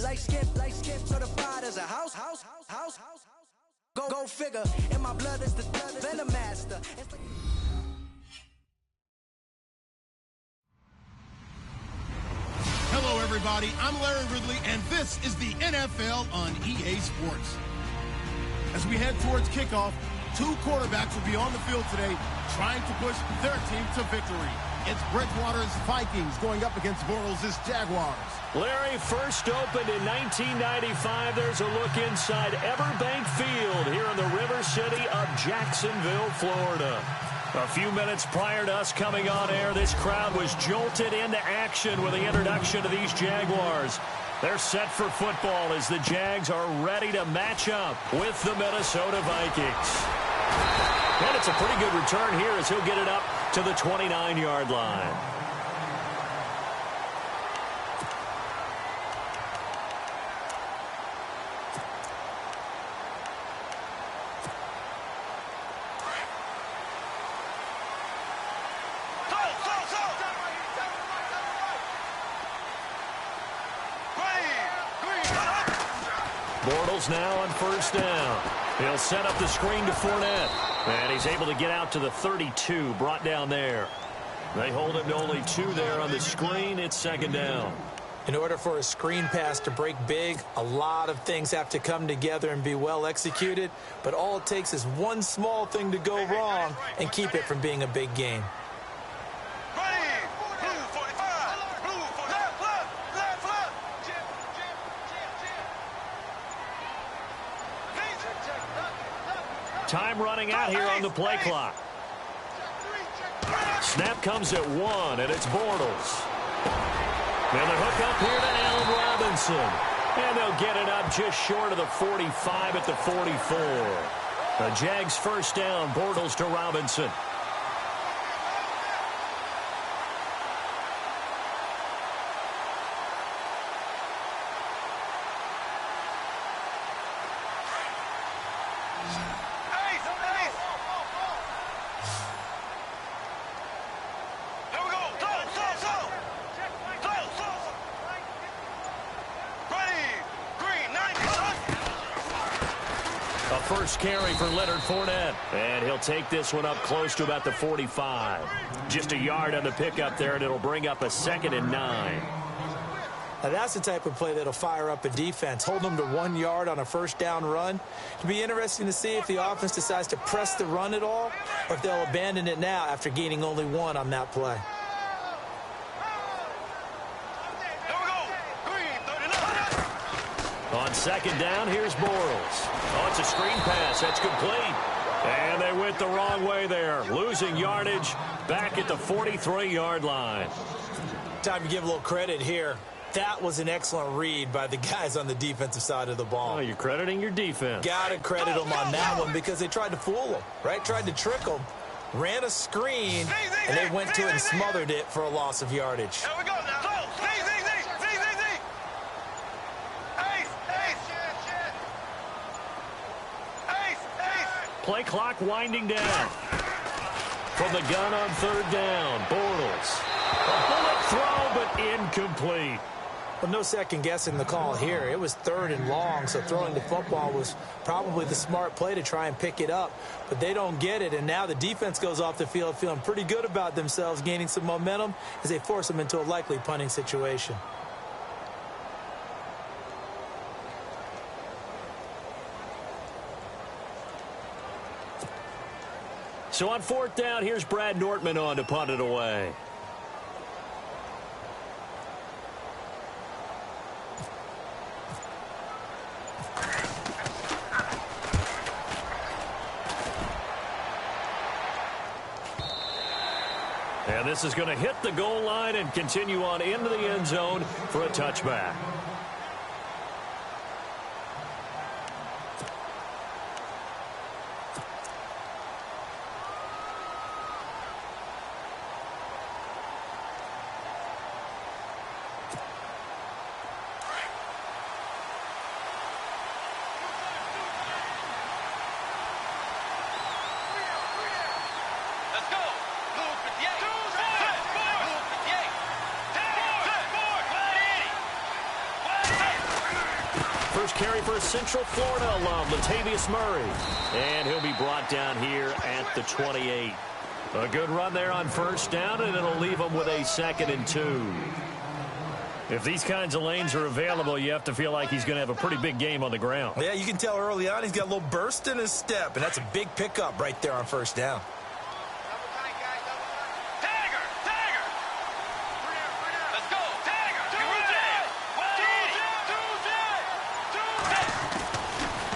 Light skin certified as a house. Go figure. In my blood is the venom master. Hello, everybody. I'm Larry Ridley, and this is the NFL on EA Sports. As we head towards kickoff, two quarterbacks will be on the field today trying to push their team to victory. It's Bridgewater's Vikings going up against Bortles' Jaguars. Larry, first opened in 1995. There's a look inside Everbank Field here in the River City of Jacksonville, Florida. A few minutes prior to us coming on air, this crowd was jolted into action with the introduction of these Jaguars. They're set for football as the Jags are ready to match up with the Minnesota Vikings. And it's a pretty good return here as he'll get it up to the 29-yard line. Bortles now on first down. He'll set up the screen to Fournette. And he's able to get out to the 32, brought down there. They hold him to only 2 there on the screen. It's second down. In order for a screen pass to break big, a lot of things have to come together and be well executed. But all it takes is one small thing to go wrong and keep it from being a big game. Time running out here on the play clock. Snap comes at 1, and it's Bortles. And the hook up here to Allen Robinson. And they'll get it up just short of the 45 at the 44. The Jags first down, Bortles to Robinson. First carry for Leonard Fournette. And he'll take this one up close to about the 45. Just a yard on the pickup there, and it'll bring up a 2nd and 9. Now that's the type of play that'll fire up a defense. Hold them to 1 yard on a first down run. It'll be interesting to see if the offense decides to press the run at all, or if they'll abandon it now after gaining only 1 on that play. On second down, here's Bortles. Oh, it's a screen pass. That's complete. And they went the wrong way there. Losing yardage back at the 43-yard line. Time to give a little credit here. That was an excellent read by the guys on the defensive side of the ball. Oh, you're crediting your defense. Got to credit them on that one because they tried to fool them, right? Tried to trick them. Ran a screen, and they went to it and smothered it for a loss of yardage. Here we go now. Play clock winding down. From the gun on third down, Bortles. A bullet throw, but incomplete. Well, no second guessing the call here. It was 3rd and long, so throwing the football was probably the smart play to try and pick it up. But they don't get it, and now the defense goes off the field feeling pretty good about themselves, gaining some momentum as they force them into a likely punting situation. So on 4th down, here's Brad Nortman on to punt it away. And this is going to hit the goal line and continue on into the end zone for a touchback. first carry for a Central Florida alum, Latavius Murray. And he'll be brought down here at the 28. A good run there on first down, and it'll leave them with a 2nd and 2. If these kinds of lanes are available, you have to feel like he's going to have a pretty big game on the ground. Yeah, you can tell early on he's got a little burst in his step, and that's a big pickup right there on first down.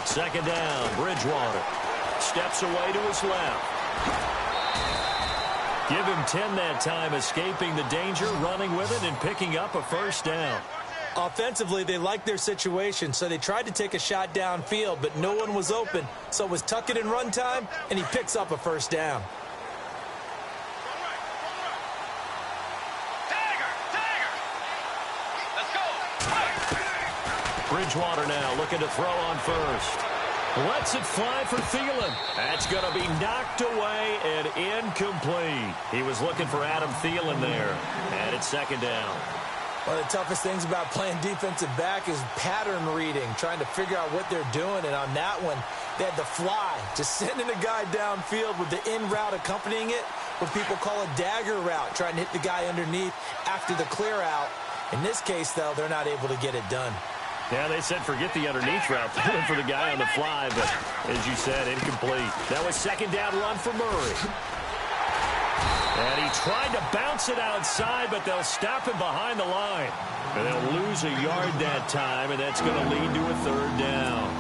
Second down, Bridgewater. Steps away to his left. Give him 10 that time, escaping the danger, running with it, and picking up a first down. Offensively, they liked their situation, so they tried to take a shot downfield, but no one was open. So it was tuck it and run time, and he picks up a first down. Bridgewater now looking to throw on first. Lets it fly for Thielen. That's going to be knocked away and incomplete. He was looking for Adam Thielen there. And it's second down. One of the toughest things about playing defensive back is pattern reading, trying to figure out what they're doing. And on that one, they had the fly, just sending a guy downfield with the in route accompanying it, what people call a dagger route, trying to hit the guy underneath after the clear out. In this case, though, they're not able to get it done. Yeah, they said forget the underneath route. They went for the guy on the fly, but as you said, incomplete. That was second down run for Murray. And he tried to bounce it outside, but they'll stop him behind the line. And they'll lose a yard that time, and that's going to lead to a third down.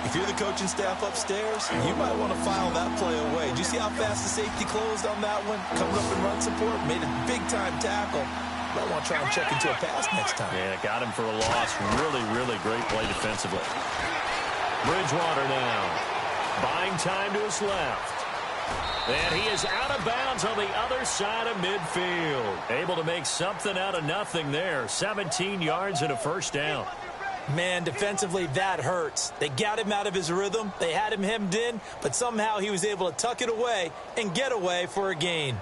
If you're the coaching staff upstairs, you might want to file that play away. Do you see how fast the safety closed on that one? Coming up in run support, made a big-time tackle. Might want to try and check into a pass next time. Yeah, got him for a loss. Really, really great play defensively. Bridgewater now. Buying time to his left. And he is out of bounds on the other side of midfield. Able to make something out of nothing there. 17 yards and a first down. Man, defensively, that hurts. They got him out of his rhythm. They had him hemmed in, but somehow he was able to tuck it away and get away for a gain.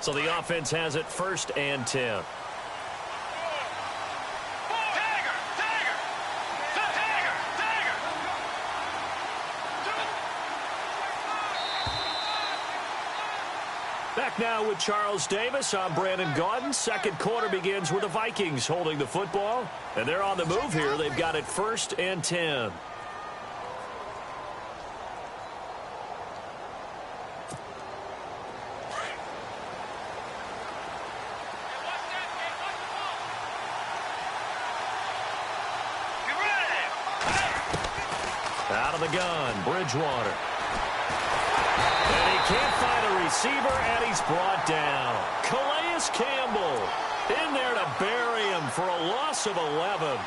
So the offense has it 1st and 10. Back now with Charles Davis. I'm Brandon Gaudin. Second quarter begins with the Vikings holding the football. And they're on the move here. They've got it 1st and 10. Out of the gun, Bridgewater. And he can't find a receiver, and he's brought down. Calais Campbell in there to bury him for a loss of 11.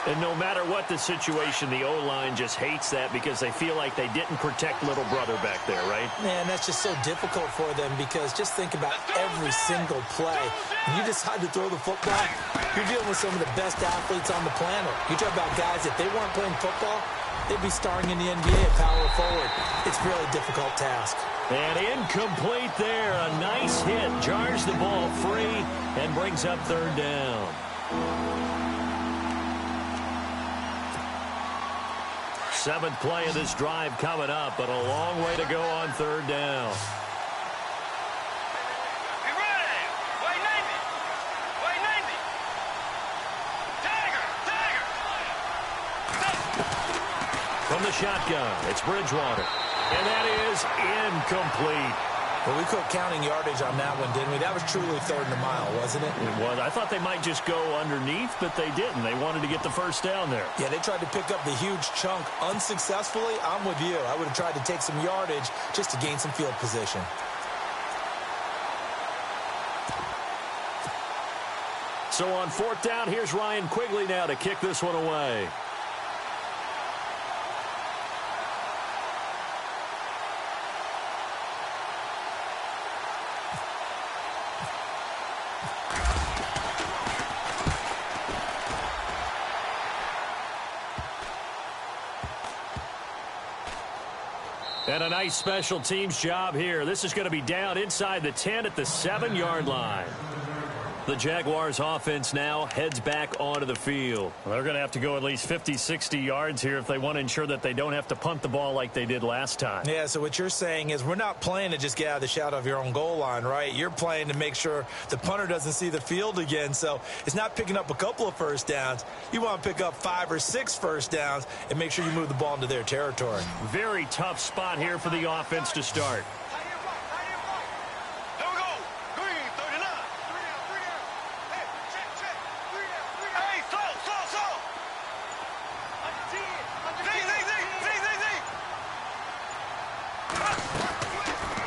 And no matter what the situation, the O-line just hates that because they feel like they didn't protect little brother back there, right? Man, that's just so difficult for them because just think about every single play. When you decide to throw the football, you're dealing with some of the best athletes on the planet. You talk about guys, if they weren't playing football, they'd be starring in the NBA at power forward. It's a really difficult task. And incomplete there. A nice hit. Jars the ball free and brings up third down. Seventh play of this drive coming up, but a long way to go on third down. From the shotgun, it's Bridgewater. And that is incomplete. Well, we quit counting yardage on that one, didn't we? That was truly third and a mile, wasn't it? It was. I thought they might just go underneath, but they didn't. They wanted to get the first down there. Yeah, they tried to pick up the huge chunk unsuccessfully. I'm with you. I would have tried to take some yardage just to gain some field position. So on fourth down, here's Ryan Quigley now to kick this one away. And a nice special teams job here. This is going to be down inside the 10 at the 7-yard line. The Jaguars offense now heads back onto the field. Well, they're going to have to go at least 50, 60 yards here if they want to ensure that they don't have to punt the ball like they did last time. Yeah, so what you're saying is we're not playing to just get out of the shadow of your own goal line, right? You're playing to make sure the punter doesn't see the field again. So it's not picking up a couple of first downs. You want to pick up 5 or 6 first downs and make sure you move the ball into their territory. Very tough spot here for the offense to start.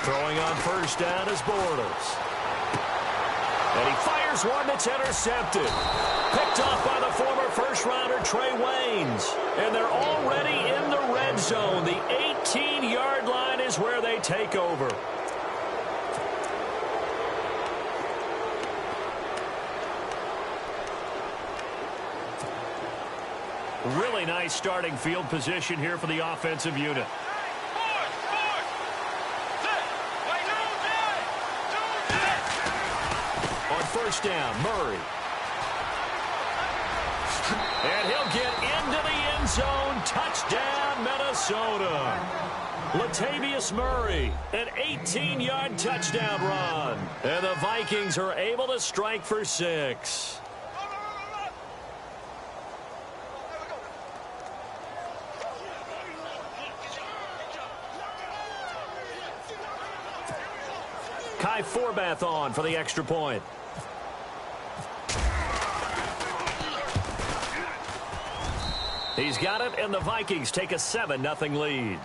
Throwing on first down is Bortles. And he fires one that's intercepted. Picked off by the former first-rounder Trey Waynes. And they're already in the red zone. The 18-yard line is where they take over. Really nice starting field position here for the offensive unit. First down, Murray. And he'll get into the end zone. Touchdown, Minnesota. Latavius Murray, an 18-yard touchdown run. And the Vikings are able to strike for 6. Kai Forbath on for the extra point. He's got it, and the Vikings take a 7-0 lead.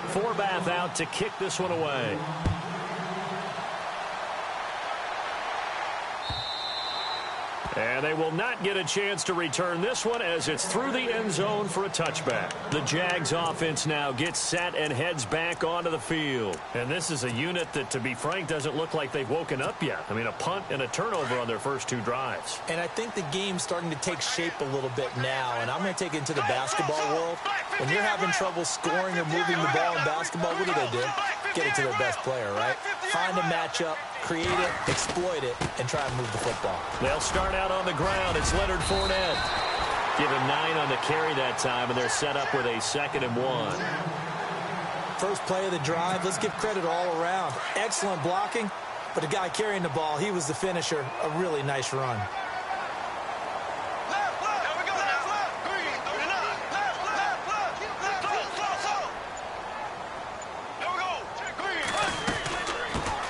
Forbath out to kick this one away. And they will not get a chance to return this one as it's through the end zone for a touchback. The Jags offense now gets set and heads back onto the field. And this is a unit that, to be frank, doesn't look like they've woken up yet. I mean, a punt and a turnover on their first 2 drives. And I think the game's starting to take shape a little bit now. And I'm going to take it into the basketball world. When you're having trouble scoring or moving the ball in basketball, what do? Get it to their best player, right? Find a matchup, create it, exploit it, and try and move the football. They'll start out on the ground. It's Leonard Fournette. Give him 9 on the carry that time, and they're set up with a 2nd and 1. First play of the drive, let's give credit all around. Excellent blocking, but the guy carrying the ball, he was the finisher. A really nice run.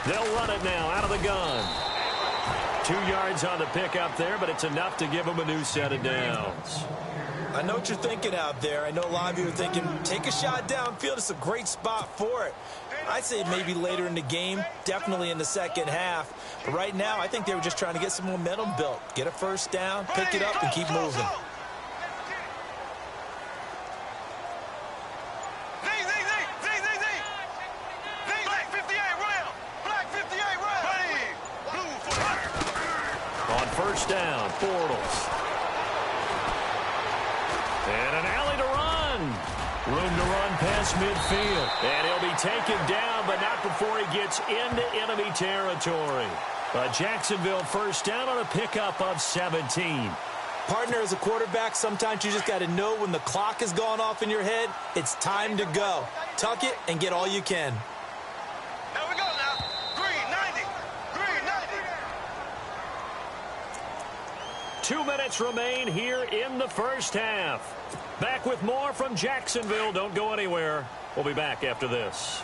They'll run it now out of the gun. 2 yards on the pickup there, but it's enough to give them a new set of downs. I know what you're thinking out there. I know a lot of you are thinking, take a shot downfield. It's a great spot for it. I'd say maybe later in the game, definitely in the second half. But right now, I think they were just trying to get some momentum built. Get a first down, pick it up, and keep moving. First down, Bortles. And an alley to run. Room to run past midfield. And he'll be taken down, but not before he gets into enemy territory. A Jacksonville first down on a pickup of 17. Partner, as a quarterback, sometimes you just got to know when the clock has gone off in your head, it's time to go. Tuck it and get all you can. 2 minutes remain here in the first half. Back with more from Jacksonville. Don't go anywhere. We'll be back after this.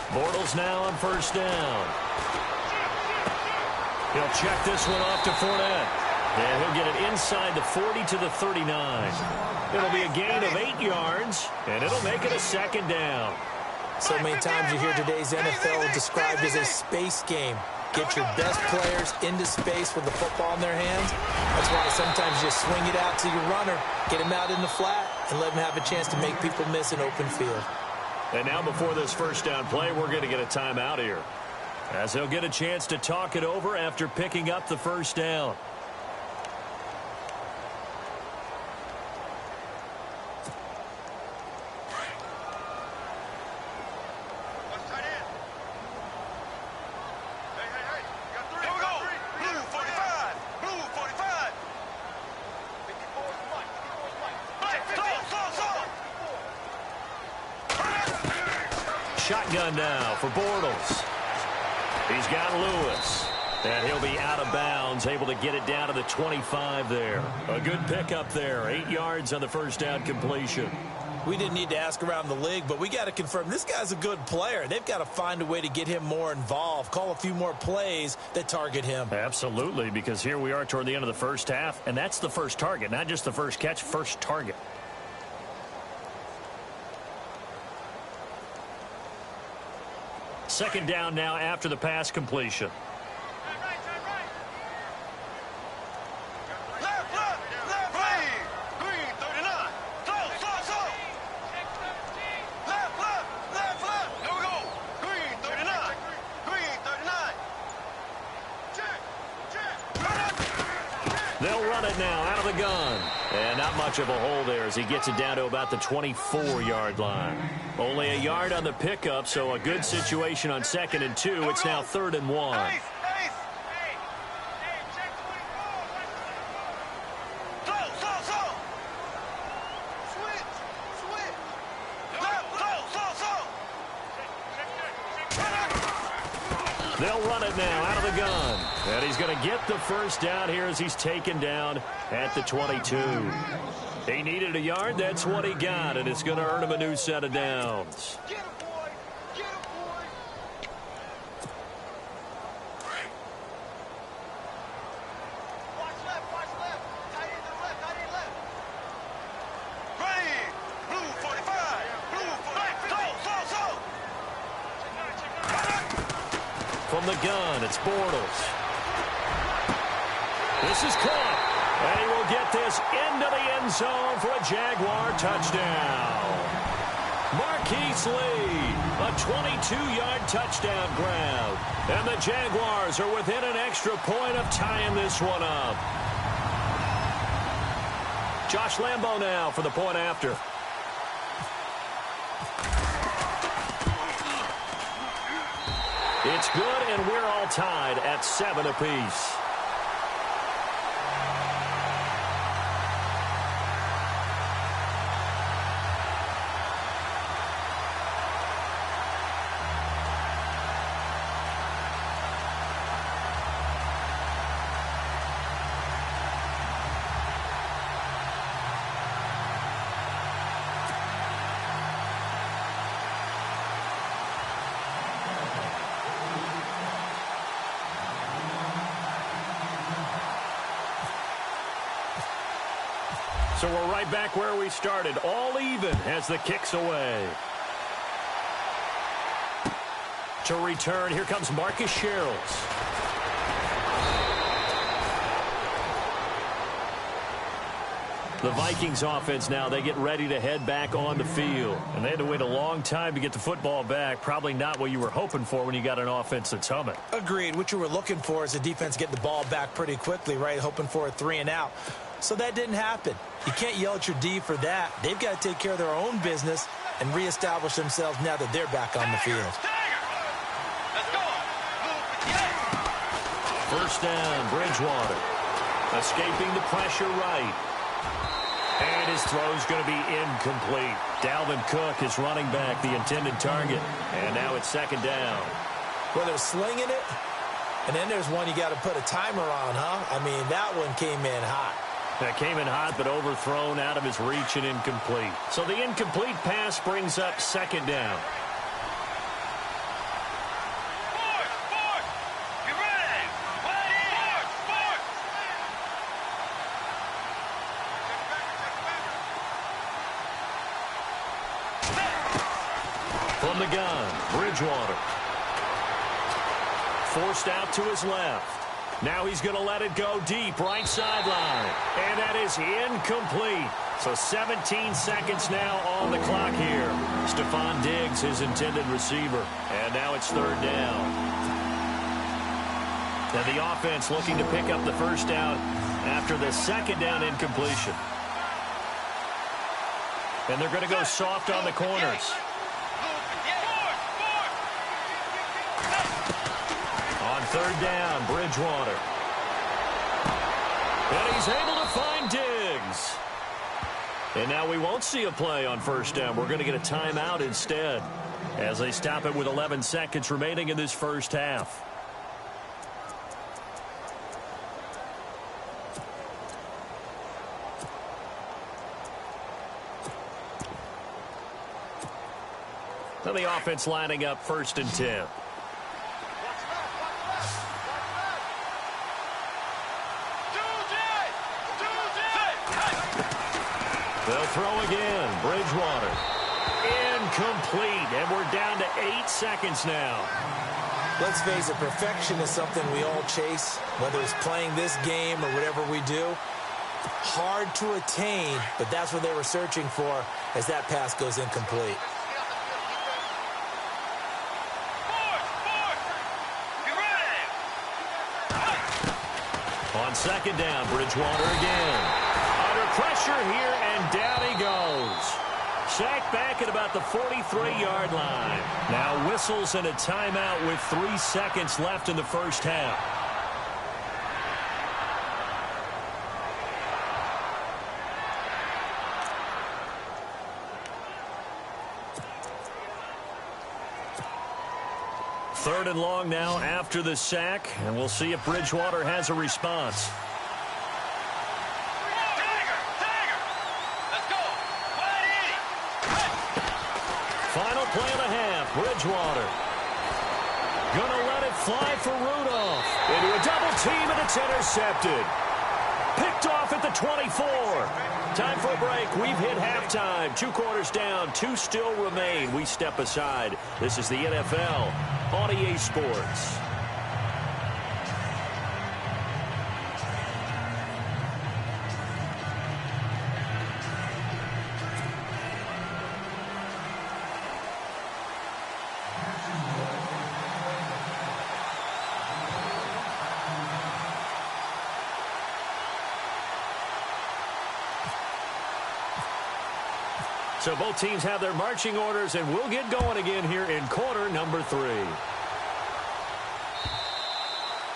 Bortles now on first down. He'll check this one off to Fournette. And he'll get it inside the 40 to the 39. It'll be a gain of 8 yards, and it'll make it a 2nd down. So many times you hear today's NFL described as a space game. Get your best players into space with the football in their hands. That's why sometimes you just swing it out to your runner, get him out in the flat, and let him have a chance to make people miss an open field. And now before this first down play, we're going to get a timeout here, as they'll get a chance to talk it over after picking up the first down. Shotgun now for Bortles. He's got Lewis. And he'll be out of bounds, able to get it down to the 25 there. A good pickup there. 8 yards on the first down completion. We didn't need to ask around the league, but we got to confirm this guy's a good player. They've got to find a way to get him more involved, call a few more plays that target him. Absolutely, because here we are toward the end of the first half, and that's the first target, not just the first catch, first target. Second down now after the pass completion. They'll run it now out of the gun. And not much of a hole there as he gets it down to about the 24-yard line. Only a yard on the pickup, so a good situation on 2nd and 2. It's now 3rd and 1. They'll run it now out of the gun. And he's going to get the first down here as he's taken down at the 22. He needed a yard. That's what he got, and it's going to earn him a new set of downs. Get him, boy. Get him, boy. Watch left, watch left. Tight end to the left, tight end left. Ready. Blue 45. Blue 45. Go. From the gun, it's Bortles. This is caught. And he will get this into the end zone for a Jaguar touchdown. Marquise Lee, a 22-yard touchdown grab. And the Jaguars are within an extra point of tying this one up. Josh Lambo now for the point after. It's good, and we're all tied at 7 apiece. So we're right back where we started, all even as the kick's away. To return, here comes Marcus Sherrills. The Vikings offense now, they get ready to head back on the field. And they had to wait a long time to get the football back. Probably not what you were hoping for when you got an offense that's humming. Agreed. What you were looking for is the defense getting the ball back pretty quickly, right? Hoping for a 3 and out. So that didn't happen. You can't yell at your D for that. They've got to take care of their own business and reestablish themselves now that they're back on the field. First down, Bridgewater. Escaping the pressure right. And his throw's going to be incomplete. Dalvin Cook is running back, the intended target. And now it's 2nd down. Well, they're slinging it. And then there's one you got to put a timer on, huh? I mean, that one came in hot. That came in hot, but overthrown out of his reach and incomplete. So the incomplete pass brings up 2nd down. From the gun, Bridgewater. forced out to his left. Now he's going to let it go deep, right sideline. And that is incomplete. So 17 seconds now on the clock here. Stephon Diggs, his intended receiver. And now it's third down. And the offense looking to pick up the first down after the second down incompletion. And they're going to go soft on the corners. On third down, Bridgewater. And he's able to find Diggs. And now we won't see a play on first down. We're going to get a timeout instead as they stop it with 11 seconds remaining in this first half. So the offense lining up first and 10. They'll throw again. Bridgewater. Incomplete. And we're down to 8 seconds now. Let's face it, perfection is something we all chase, whether it's playing this game or whatever we do. Hard to attain, but that's what they were searching for as that pass goes incomplete. On second down, Bridgewater again. Under pressure here, and down he goes. Sacked back at about the 43-yard line. Now whistles and a timeout with 3 seconds left in the first half. Third and long now after the sack, and we'll see if Bridgewater has a response. Final play of the half, Bridgewater. Gonna let it fly for Rudolph. Into a double team, and it's intercepted. Picked off at the 24. Time for a break. We've hit halftime. 2 quarters down, 2 still remain. We step aside. This is the NFL on EA Sports. So both teams have their marching orders, and we'll get going again here in quarter number 3.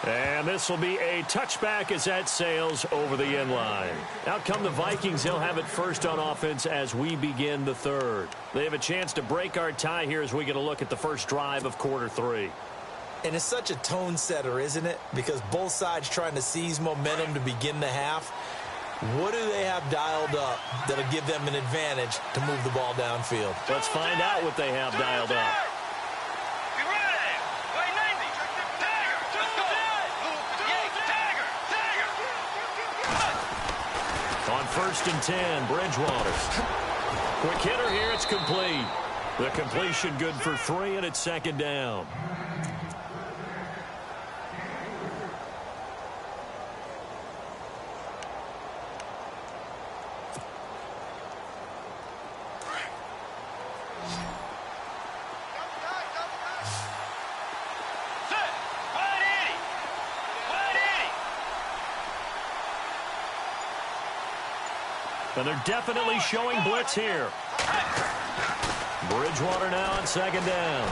And this will be a touchback as that sails over the end line. Out come the Vikings. They'll have it first on offense as we begin the third. They have a chance to break our tie here as we get a look at the first drive of quarter 3. And it's such a tone setter, isn't it? Because both sides trying to seize momentum to begin the half. What do they have dialed up that'll give them an advantage to move the ball downfield? Let's find out what they have dialed up. On first and 10, Bridgewater. Quick hitter here, it's complete. The completion good for 3, and it's second down. And they're definitely showing blitz here. Bridgewater now on second down.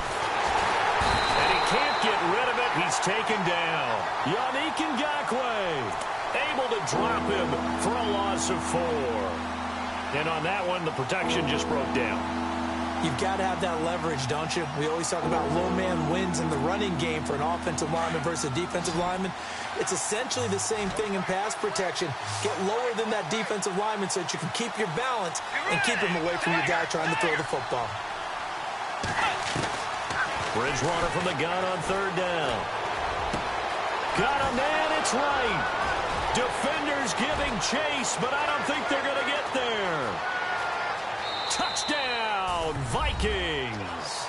And he can't get rid of it. He's taken down. Yannick Ngakoue able to drop him for a loss of 4. And on that one, the protection just broke down. You've got to have that leverage, don't you? We always talk about low man wins in the running game for an offensive lineman versus a defensive lineman. It's essentially the same thing in pass protection. Get lower than that defensive lineman so that you can keep your balance and keep him away from your guy trying to throw the football. Bridgewater from the gun on third down. Got a man, it's right. Defenders giving chase, but I don't think they're going to get there. Touchdown, Vikings.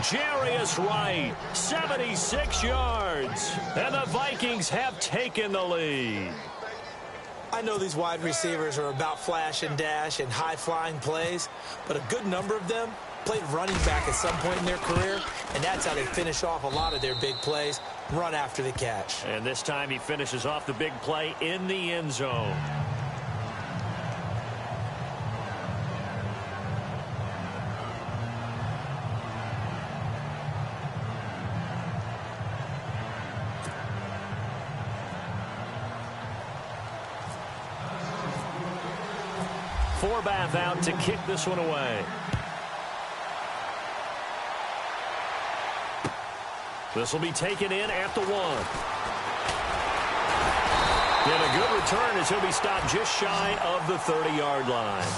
Jarius Wright, 76 yards. And the Vikings have taken the lead. I know these wide receivers are about flash and dash and high-flying plays, but a good number of them played running back at some point in their career, and that's how they finish off a lot of their big plays, run after the catch. And this time he finishes off the big play in the end zone. Forbath out to kick this one away. This will be taken in at the 1. And a good return as he'll be stopped just shy of the 30-yard line.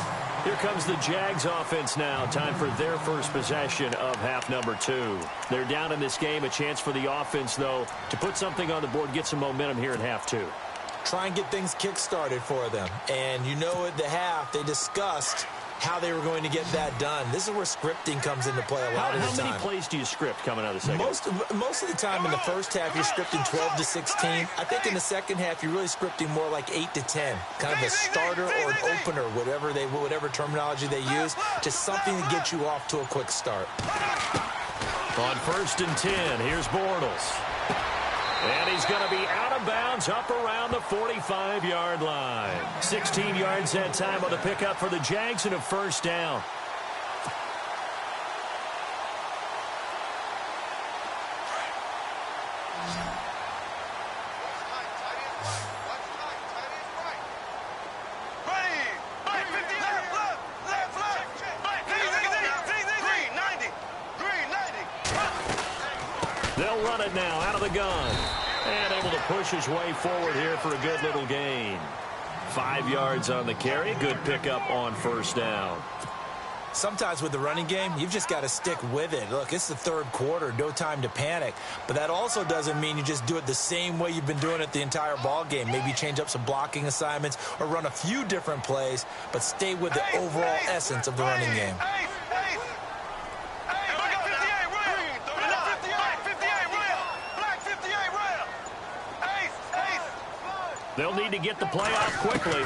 Here comes the Jags offense now. Time for their first possession of half number 2. They're down in this game. A chance for the offense, though, to put something on the board, get some momentum here in half 2. Try and get things kick-started for them. And you know at the half, they discussed how they were going to get that done. This is where scripting comes into play a lot of the time. How many plays do you script coming out of the second? Most of the time in the first half, you're scripting 12 to 16. I think in the second half, you're really scripting more like 8 to 10. Kind of a starter or an opener, whatever terminology they use. Just something to get you off to a quick start. On 1st and 10, here's Bortles. And he's going to be out of bounds up around the 45-yard line. 16 yards that time on the pickup for the Jags and a first down. They'll run it now out of the gun. And able to push his way forward here for a good little gain. 5 yards on the carry. Good pickup on first down. Sometimes with the running game, you've just got to stick with it. Look, it's the third quarter, no time to panic. But that also doesn't mean you just do it the same way you've been doing it the entire ball game. Maybe change up some blocking assignments or run a few different plays, but stay with the overall essence of the running game. They'll need to get the play off quickly.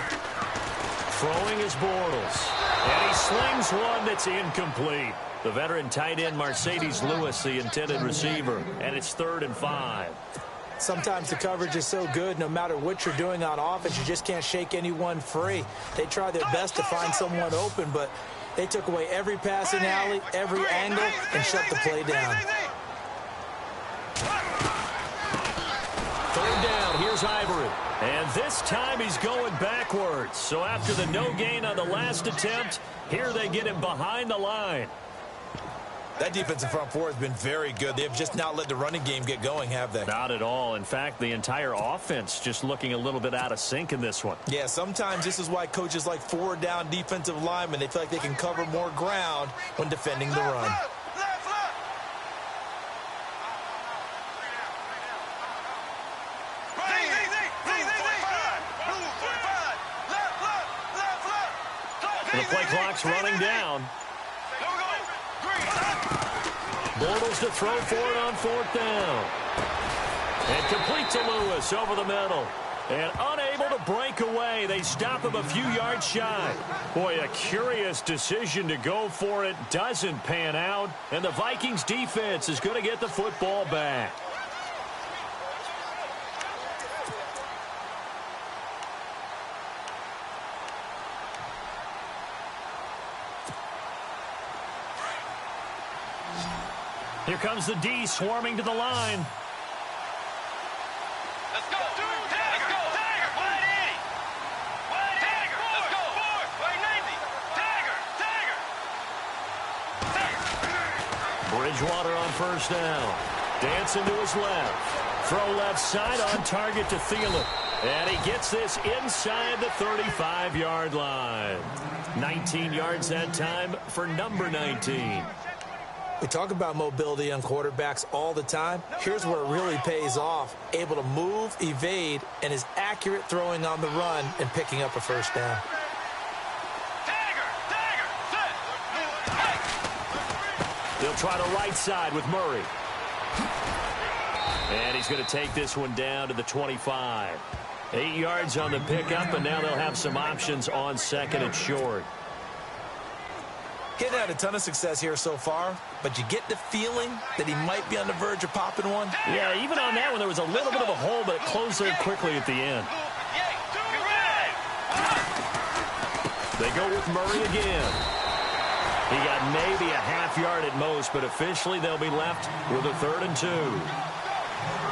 Throwing is Bortles. And he slings one that's incomplete. The veteran tight end Mercedes Lewis, the intended receiver. And it's 3rd and 5. Sometimes the coverage is so good, no matter what you're doing on offense, you just can't shake anyone free. They try their best to find someone open, but they took away every passing alley, every angle, and shut the play down. 3rd down, here's Ivory. And this time he's going backwards. So after the no gain on the last attempt, here they get him behind the line. That defensive front four has been very good. They have just not let the running game get going, have they? Not at all. In fact, the entire offense just looking a little bit out of sync in this one. Yeah, sometimes this is why coaches like forward-down defensive linemen, they feel like they can cover more ground when defending the run. The play clock's running down. Bortles to throw for it on 4th down. And complete to Lewis over the middle. And unable to break away. They stop him a few yards shy. Boy, a curious decision to go for it. Doesn't pan out. And the Vikings defense is going to get the football back. Here comes the D swarming to the line. Let's go. Let's go. Tiger. Wide 80. Wide Tiger. Let's go. Wide 90. Tiger. Bridgewater on 1st down. Dancing to his left. Throw left side on target to Thielen. And he gets this inside the 35-yard line. 19 yards that time for number 19. We talk about mobility on quarterbacks all the time. Here's where it really pays off. Able to move, evade, and is accurate throwing on the run and picking up a first down. They'll try the right side with Murray. And he's going to take this one down to the 25. 8 yards on the pickup, and now they'll have some options on second and short. Getting had a ton of success here so far, but you get the feeling that he might be on the verge of popping one. Yeah, even on that one, there was a little bit of a hole, but it closed there quickly at the end. They go with Murray again. He got maybe a half yard at most, but officially they'll be left with a 3rd and 2.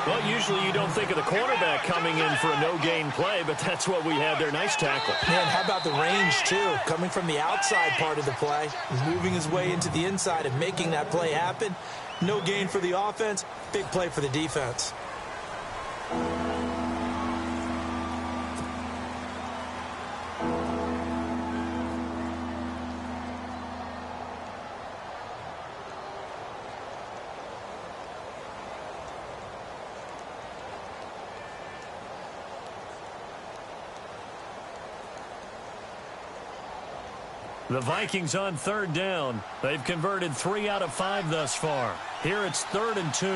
Well, usually you don't think of the cornerback coming in for a no-gain play, but that's what we had there. Nice tackle. Man, how about the range, too? Coming from the outside part of the play, moving his way into the inside and making that play happen. No gain for the offense, big play for the defense. The Vikings on 3rd down. They've converted 3 out of 5 thus far. Here it's 3rd and 2.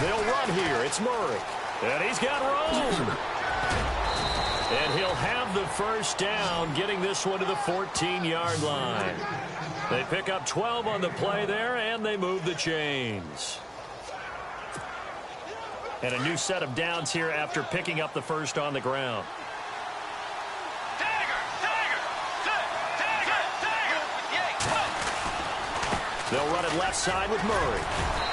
They'll run here. It's Murray. And he's got room. And he'll have the first down, getting this one to the 14-yard line. They pick up 12 on the play there, and they move the chains. And a new set of downs here after picking up the first on the ground. They'll run it left side with Murray.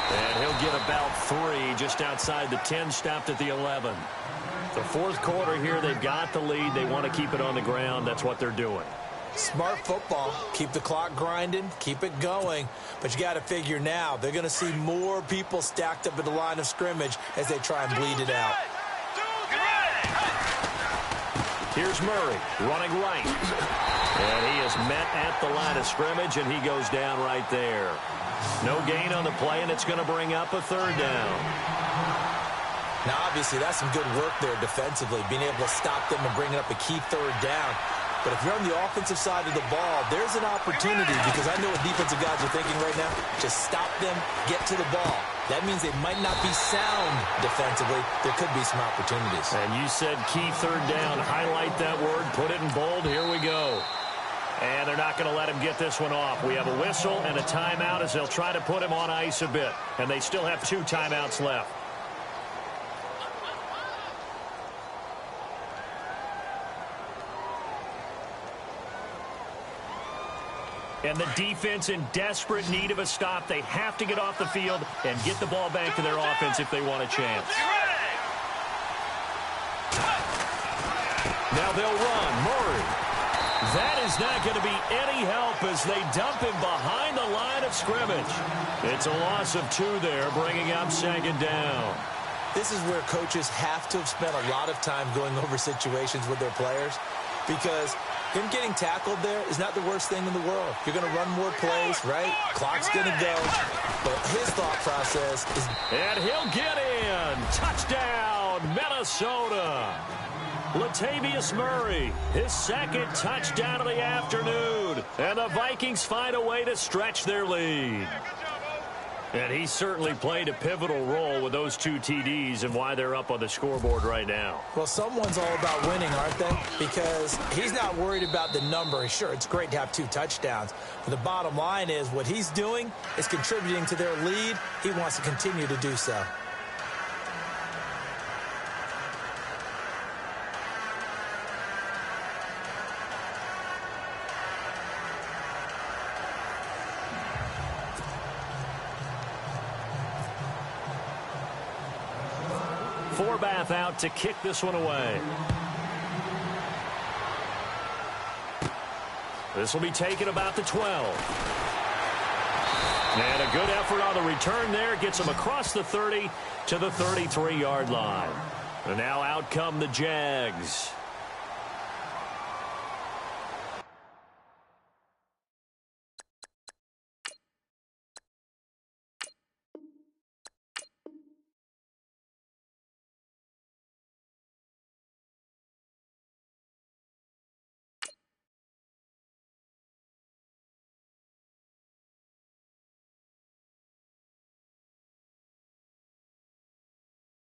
And he'll get about 3 just outside the 10, stopped at the 11. The 4th quarter here, they've got the lead. They want to keep it on the ground. That's what they're doing. Smart football. Keep the clock grinding. Keep it going. But you got to figure now, they're going to see more people stacked up at the line of scrimmage as they try and bleed it out. Here's Murray running right. And he is met at the line of scrimmage, and he goes down right there. No gain on the play, and it's going to bring up a 3rd down. Now, obviously, that's some good work there defensively, being able to stop them and bringing up a key 3rd down. But if you're on the offensive side of the ball, there's an opportunity, because I know what defensive guys are thinking right now. Just stop them, get to the ball. That means they might not be sound defensively. There could be some opportunities. And you said key 3rd down. Highlight that word. Put it in bold. Here we go. And they're not going to let him get this one off. We have a whistle and a timeout as they'll try to put him on ice a bit. And they still have 2 timeouts left. And the defense in desperate need of a stop. They have to get off the field and get the ball back to their offense if they want a chance. Now they'll run. Murray. That is not going to be any help as they dump him behind the line of scrimmage. It's a loss of 2 there, bringing up 2nd down. This is where coaches have to have spent a lot of time going over situations with their players, because him getting tackled there is not the worst thing in the world. You're going to run more plays, right? Clock's going to go. But his thought process is... And he'll get in. Touchdown, Minnesota. Latavius Murray, his 2nd touchdown of the afternoon. And the Vikings find a way to stretch their lead. And he certainly played a pivotal role with those 2 TDs and why they're up on the scoreboard right now. Well, someone's all about winning, aren't they? Because he's not worried about the number. Sure, it's great to have 2 touchdowns. But the bottom line is what he's doing is contributing to their lead. He wants to continue to do so. Forbath out to kick this one away. This will be taken about the 12. And a good effort on the return there. Gets him across the 30 to the 33-yard line. And now out come the Jags.